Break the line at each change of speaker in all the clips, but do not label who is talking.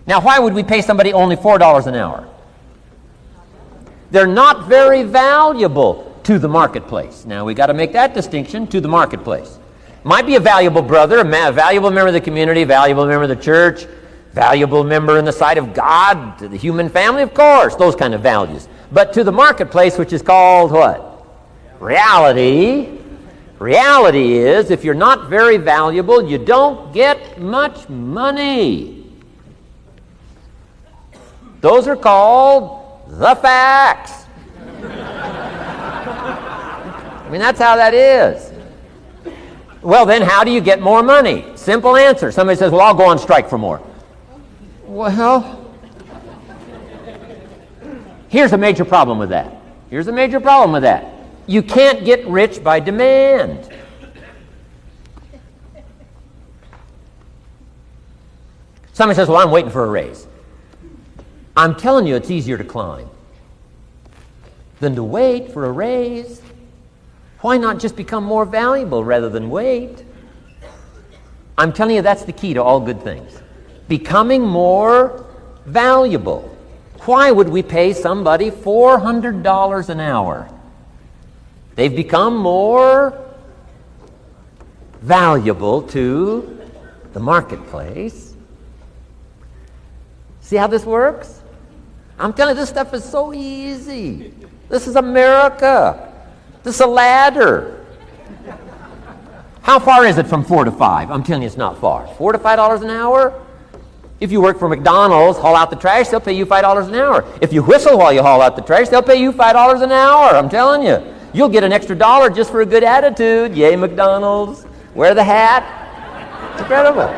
Now, why would we pay somebody only $4 an hour? They're not very valuable to the marketplace. Now, we got to make that distinction, to the marketplace. Might be a valuable brother, a valuable member of the community, valuable member of the church, valuable member in the sight of God, to the human family, of course, those kind of values. But to the marketplace, which is called what? Reality. Reality is, if you're not very valuable, you don't get much money. Those are called the facts. I mean, that's how that is. Well, then, how do you get more money? Simple answer. Somebody says, well, I'll go on strike for more. Well, here's a major problem with that. Here's a major problem with that. You can't get rich by demand. Somebody says, well, I'm waiting for a raise. I'm telling you, it's easier to climb than to wait for a raise. Why not just become more valuable rather than wait? I'm telling you, that's the key to all good things. Becoming more valuable. Why would we pay somebody $400 an hour? They've become more valuable to the marketplace. See how this works? I'm telling you, this stuff is so easy. This is America. This is a ladder. How far is it from 4 to 5? I'm telling you, it's not far. $4 to $5 an hour? If you work for McDonald's, haul out the trash, they'll pay you $5 an hour. If you whistle while you haul out the trash, they'll pay you $5 an hour. I'm telling you. You'll get an extra $1 just for a good attitude. Yay, McDonald's. Wear the hat. It's incredible.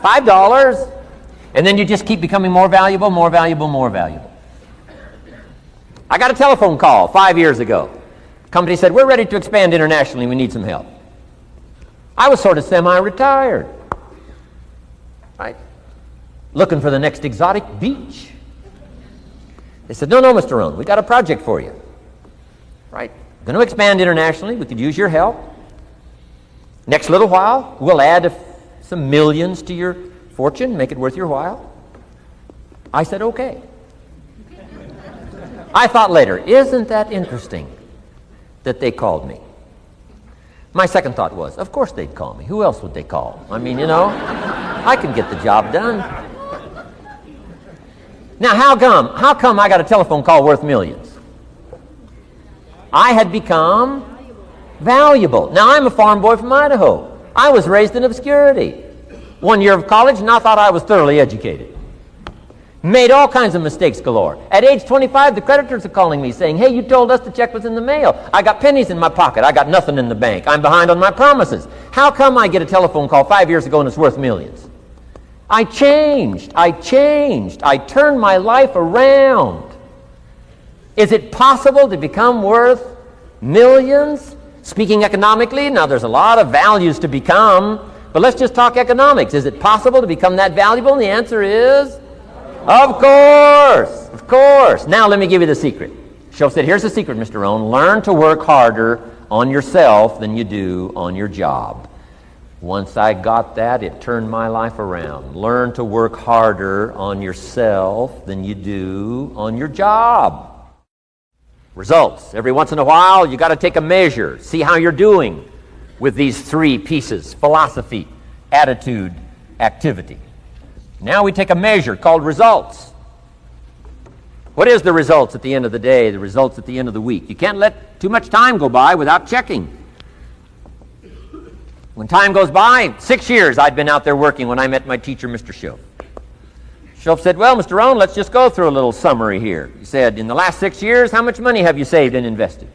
$5. And then you just keep becoming more valuable, more valuable, more valuable. I got a telephone call 5 years ago. The company said, we're ready to expand internationally. We need some help. I was sort of semi-retired. Right? Looking for the next exotic beach. They said, no, Mr. ROHN, we got a project for you. Right? Going to expand internationally. We could use your help. Next little while, we'll add some millions to your fortune, make it worth your while. I said, okay. I thought later, isn't that interesting that they called me? My second thought was, of course they'd call me. Who else would they call? I mean, I can get the job done. Now, how come I got a telephone call worth millions? I had become valuable. Now, I'm a farm boy from Idaho. I was raised in obscurity. 1 year of college, and I thought I was thoroughly educated. Made all kinds of mistakes galore. At age 25, the creditors are calling me saying, hey, you told us the check was in the mail. I got pennies in my pocket. I got nothing in the bank. I'm behind on my promises. How come I get a telephone call 5 years ago and it's worth millions? I changed. I turned my life around. Is it possible to become worth millions? Speaking economically, now there's a lot of values to become, but let's just talk economics. Is it possible to become that valuable? And the answer is, of course. Now let me give you the secret. Shoaff said, here's the secret, Mr. ROHN. Learn to work harder on yourself than you do on your job. Once I got that, it turned my life around. Learn to work harder on yourself than you do on your job. Results. Every once in a while, you got to take a measure. See how you're doing with these 3 pieces: philosophy, attitude, activity. Now we take a measure called results. What is the results at the end of the day, the results at the end of the week? You can't let too much time go by without checking. When time goes by, 6 years I'd been out there working when I met my teacher, Mr. Shoaff. Shoaff said, well, Mr. ROHN, let's just go through a little summary here. He said, in the last 6 years, how much money have you saved and invested?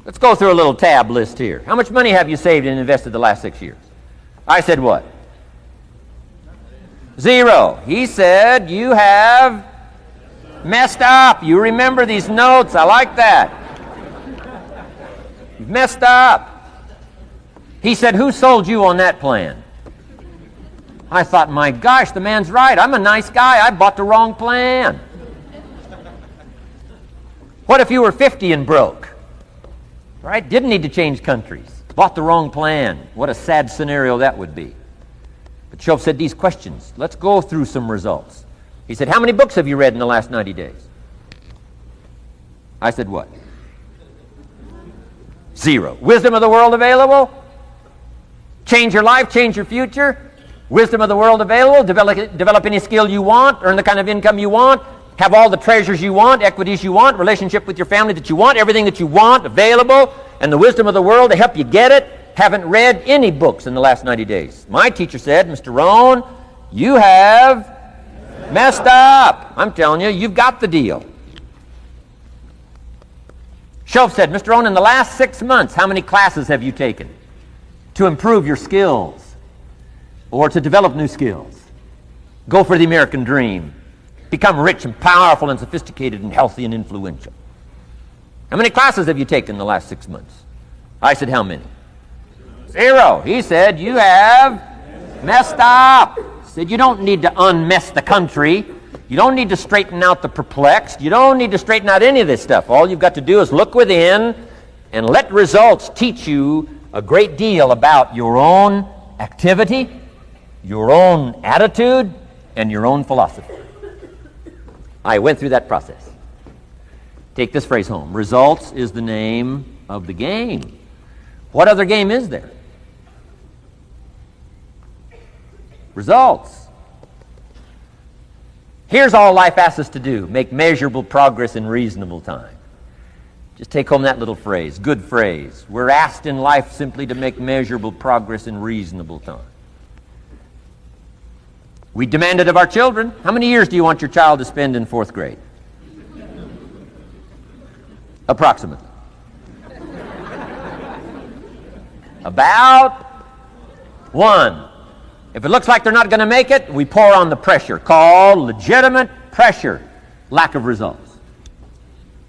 Let's go through a little tab list here. How much money have you saved and invested the last 6 years? I said, what? 0. He said, you have messed up. You remember these notes. I like that. You've messed up. He said, who sold you on that plan? I thought, my gosh, the man's right. I'm a nice guy. I bought the wrong plan. What if you were 50 and broke? Right? Didn't need to change countries. Bought the wrong plan. What a sad scenario that would be. But Shoaff said these questions. Let's go through some results. He said, how many books have you read in the last 90 days? I said, what? 0. Wisdom of the world available? Change your life, change your future? Wisdom of the world available? Develop any skill you want, earn the kind of income you want, have all the treasures you want, equities you want, relationship with your family that you want, everything that you want available, and the wisdom of the world to help you get it. Haven't read any books in the last 90 days. My teacher said, Mr. ROHN, you have messed up. I'm telling you, you've got the deal. Shoaff said, Mr. ROHN, in the last 6 months, how many classes have you taken to improve your skills or to develop new skills? Go for the American dream. Become rich and powerful and sophisticated and healthy and influential. How many classes have you taken in the last 6 months? I said, how many? 0. He said, you have messed up. He said, you don't need to unmess the country. You don't need to straighten out the perplexed. You don't need to straighten out any of this stuff. All you've got to do is look within and let results teach you a great deal about your own activity, your own attitude, and your own philosophy. I went through that process. Take this phrase home. Results is the name of the game. What other game is there? Results. Here's all life asks us to do. Make measurable progress in reasonable time. Just take home that little phrase. Good phrase. We're asked in life simply to make measurable progress in reasonable time. We demand it of our children. How many years do you want your child to spend in 4th grade? Approximately. About 1. If it looks like they're not going to make it, we pour on the pressure, called legitimate pressure, lack of results.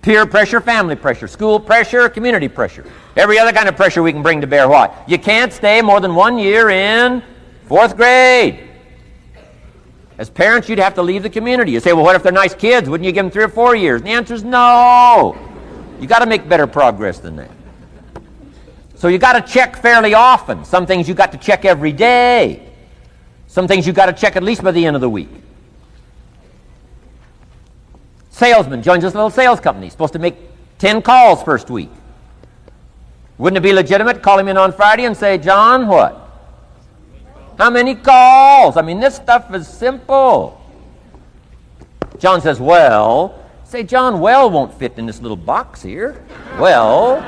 Peer pressure, family pressure, school pressure, community pressure. Every other kind of pressure we can bring to bear. Why? You can't stay more than 1 year in 4th grade. As parents, you'd have to leave the community. You say, well, what if they're nice kids? Wouldn't you give them 3 or 4 years? And the answer is no. You got to make better progress than that. So you got to check fairly often. Some things you got to check every day. Some things you got to check at least by the end of the week. Salesman joins this little sales company. Supposed to make 10 calls first week. Wouldn't it be legitimate to call him in on Friday and say, John, what? How many calls? I mean, this stuff is simple. John says, well. Say, John, well won't fit in this little box here. Well.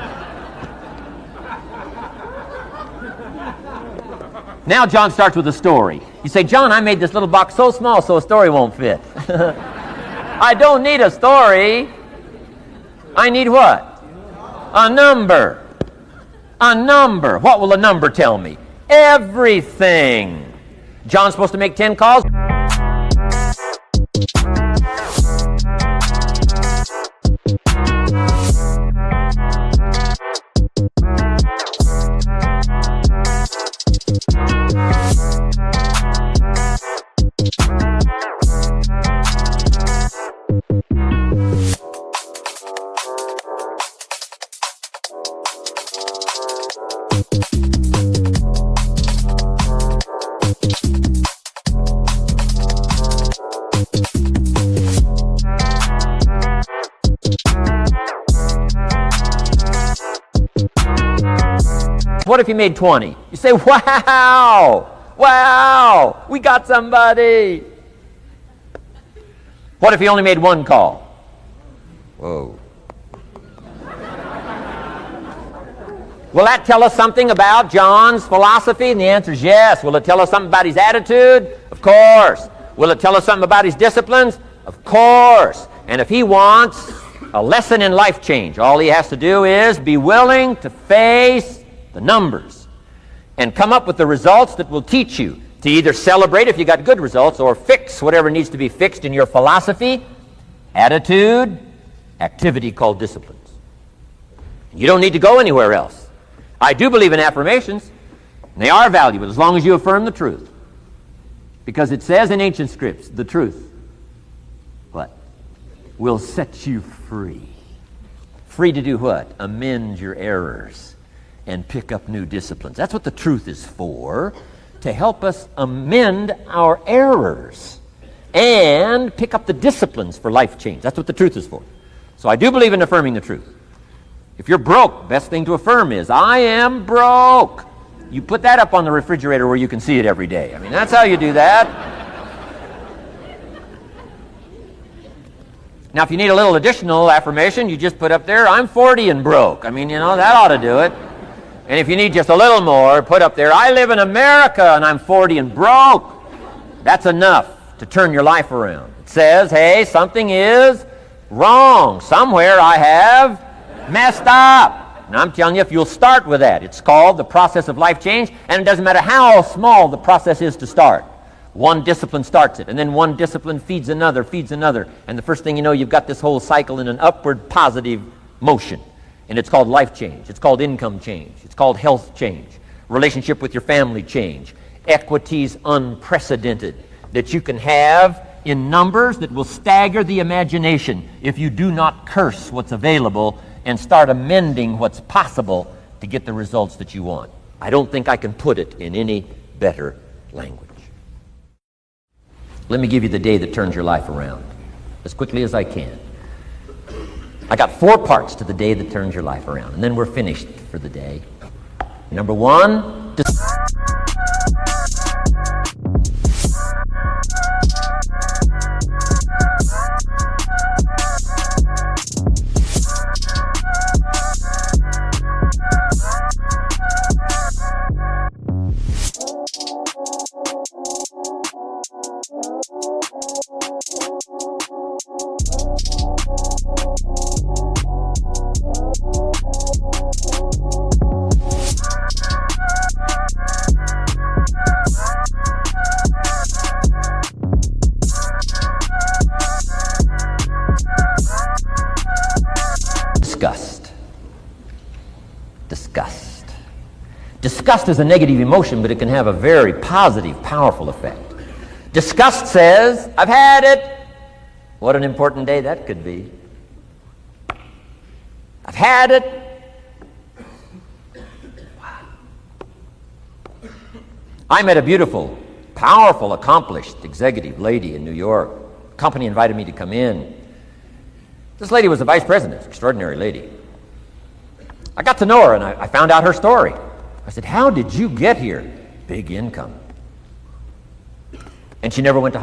Now John starts with a story. You say, John, I made this little box so small so a story won't fit. I don't need a story. I need what? A number. A number. What will a number tell me? Everything. John's supposed to make 10 calls. What if he made 20? You say, wow, wow, we got somebody. What if he only made 1 call? Whoa. Will that tell us something about John's philosophy? And the answer is yes. Will it tell us something about his attitude? Of course. Will it tell us something about his disciplines? Of course. And if he wants a lesson in life change, all he has to do is be willing to face the numbers and come up with the results that will teach you to either celebrate if you got good results or fix whatever needs to be fixed in your philosophy, attitude, activity called disciplines. You don't need to go anywhere else. I do believe in affirmations. And they are valuable as long as you affirm the truth. Because it says in ancient scripts, the truth, what? Will set you free. Free to do what? Amend your errors and pick up new disciplines. That's what the truth is for. to help us amend our errors and pick up the disciplines for life change. That's what the truth is for. So I do believe in affirming the truth. If you're broke, best thing to affirm is, I am broke. You put that up on the refrigerator where you can see it every day. I mean, that's how you do that. Now, if you need a little additional affirmation, you just put up there, I'm 40 and broke. I mean, you know, that ought to do it. And if you need just a little more, put up there, I live in America and I'm 40 and broke. That's enough to turn your life around. It says, hey, something is wrong. Somewhere I have messed up. And I'm telling you, if you'll start with that, it's called the process of life change, and it doesn't matter how small the process is to start. One discipline starts it, and then one discipline feeds another, and the first thing you know, you've got this whole cycle in an upward positive motion. And it's called life change. It's called income change. It's called health change. Relationship with your family change. Equities unprecedented that you can have in numbers that will stagger the imagination if you do not curse what's available and start amending what's possible to get the results that you want. I don't think I can put it in any better language. Let me give you the day that turns your life around as quickly as I can. I got 4 parts to the day that turns your life around, and then we're finished for the day. Number 1, disgust. Disgust is a negative emotion, but it can have a very positive, powerful effect. Disgust says, I've had it. What an important day that could be. I've had it. Wow. I met a beautiful, powerful, accomplished executive lady in New York. The company invited me to come in. This lady was the vice president, extraordinary lady. I got to know her and I found out her story. I said, how did you get here? Big income. And she never went to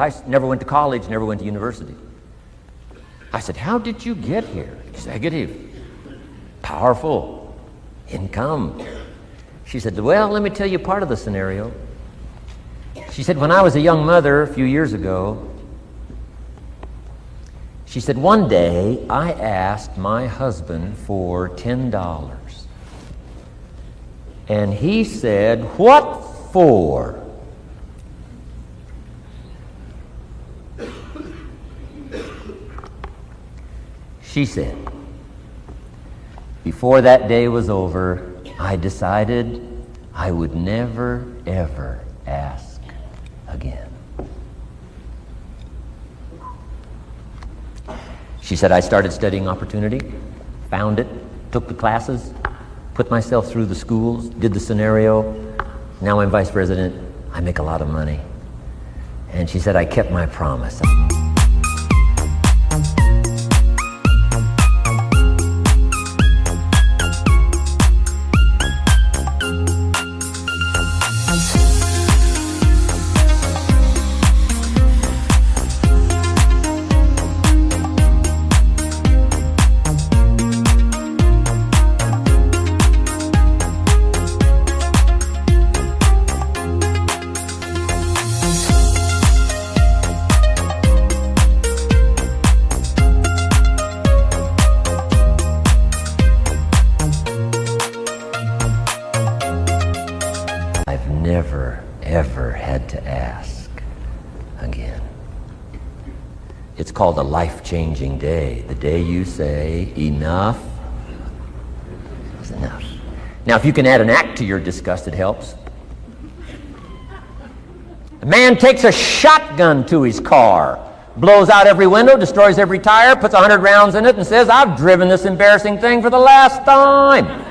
college, never went to university. I said, how did you get here? Executive, powerful, income. She said, well, let me tell you part of the scenario. She said, when I was a young mother a few years ago, she said, one day I asked my husband for $10. And he said, what for? She said, before that day was over, I decided I would never, ever ask again. She said, I started studying opportunity, found it, took the classes, put myself through the schools, did the scenario. Now I'm vice president. I make a lot of money. And she said, I kept my promise. Never, ever had to ask again. It's called a life-changing day. The day you say, enough is enough. Now, if you can add an act to your disgust, it helps. A man takes a shotgun to his car, blows out every window, destroys every tire, puts 100 rounds in it, and says, I've driven this embarrassing thing for the last time.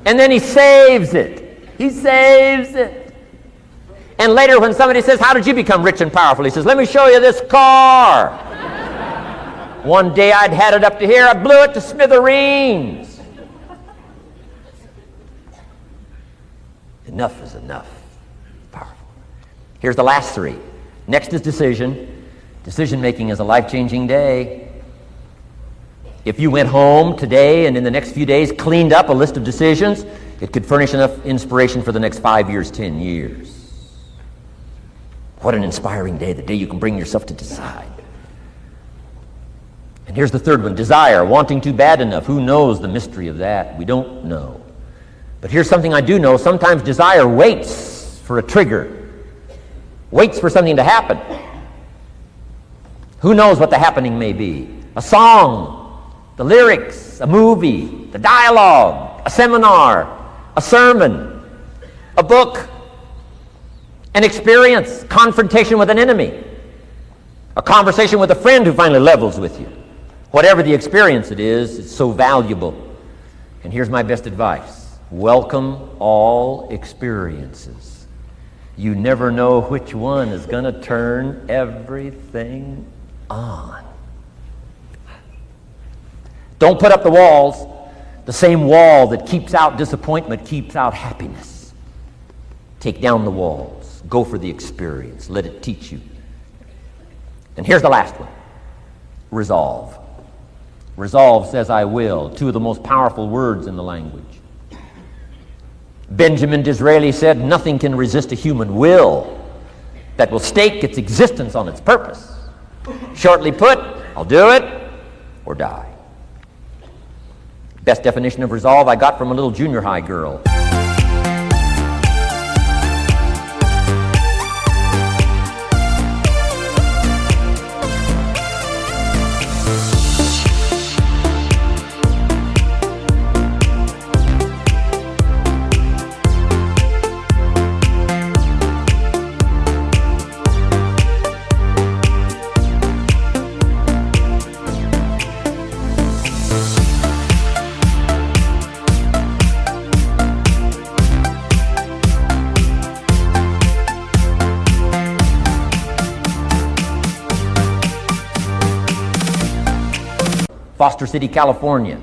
And then he saves it. He saves it. And later when somebody says, how did you become rich and powerful? He says, let me show you this car. One day I'd had it up to here. I blew it to smithereens. Enough is enough. Powerful. Here's the last three. Next is decision. Decision-making is a life-changing day. If you went home today and in the next few days cleaned up a list of decisions, it could furnish enough inspiration for the next 5 years, 10 years. What an inspiring day, the day you can bring yourself to decide. And here's the third one, desire, wanting too bad enough. Who knows the mystery of that? We don't know. But here's something I do know. Sometimes desire waits for a trigger, waits for something to happen. Who knows what the happening may be? A song, the lyrics, a movie, the dialogue, a seminar, a sermon, a book, an experience, confrontation with an enemy, a conversation with a friend who finally levels with you. Whatever the experience it is, it's so valuable. And here's my best advice. Welcome all experiences. You never know which one is going to turn everything on. Don't put up the walls. The same wall that keeps out disappointment keeps out happiness. Take down the walls. Go for the experience. Let it teach you. And here's the last one. Resolve. Resolve says I will. Two of the most powerful words in the language. Benjamin Disraeli said, nothing can resist a human will that will stake its existence on its purpose. Shortly put, I'll do it or die. Best definition of resolve I got from a little junior high girl. Foster City, California.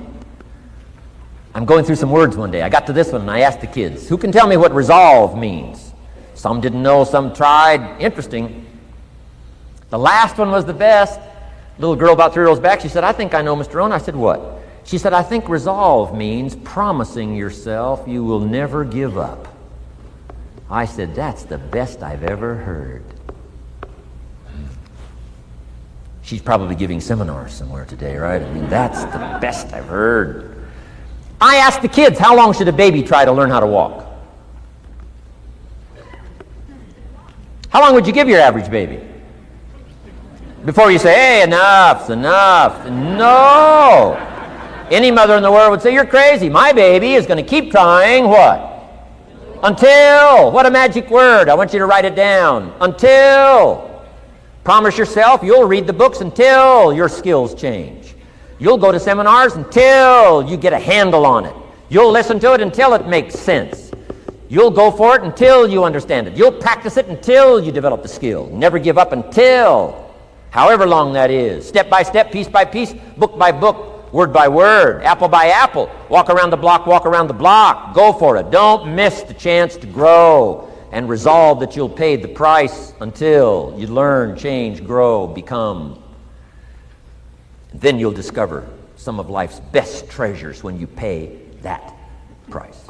I'm going through some words one day. I got to this one and I asked the kids, who can tell me what resolve means? Some didn't know, some tried. Interesting. The last one was the best. Little girl about 3 rows back, she said, I think I know, Mr. ROHN. I said, what? She said, I think resolve means promising yourself you will never give up. I said, that's the best I've ever heard. She's probably giving seminars somewhere today, right? I mean, that's the best I've heard. I asked the kids, how long should a baby try to learn how to walk? How long would you give your average baby? Before you say, hey, enough's enough. No. Any mother in the world would say, you're crazy. My baby is going to keep trying what? Until. What a magic word. I want you to write it down. Until. Promise yourself you'll read the books until your skills change. You'll go to seminars until you get a handle on it. You'll listen to it until it makes sense. You'll go for it until you understand it. You'll practice it until you develop the skill. Never give up until, however long that is. Step by step, piece by piece, book by book, word by word, apple by apple. Walk around the block, walk around the block. Go for it. Don't miss the chance to grow. And resolve that you'll pay the price until you learn, change, grow, become. And then you'll discover some of life's best treasures when you pay that price.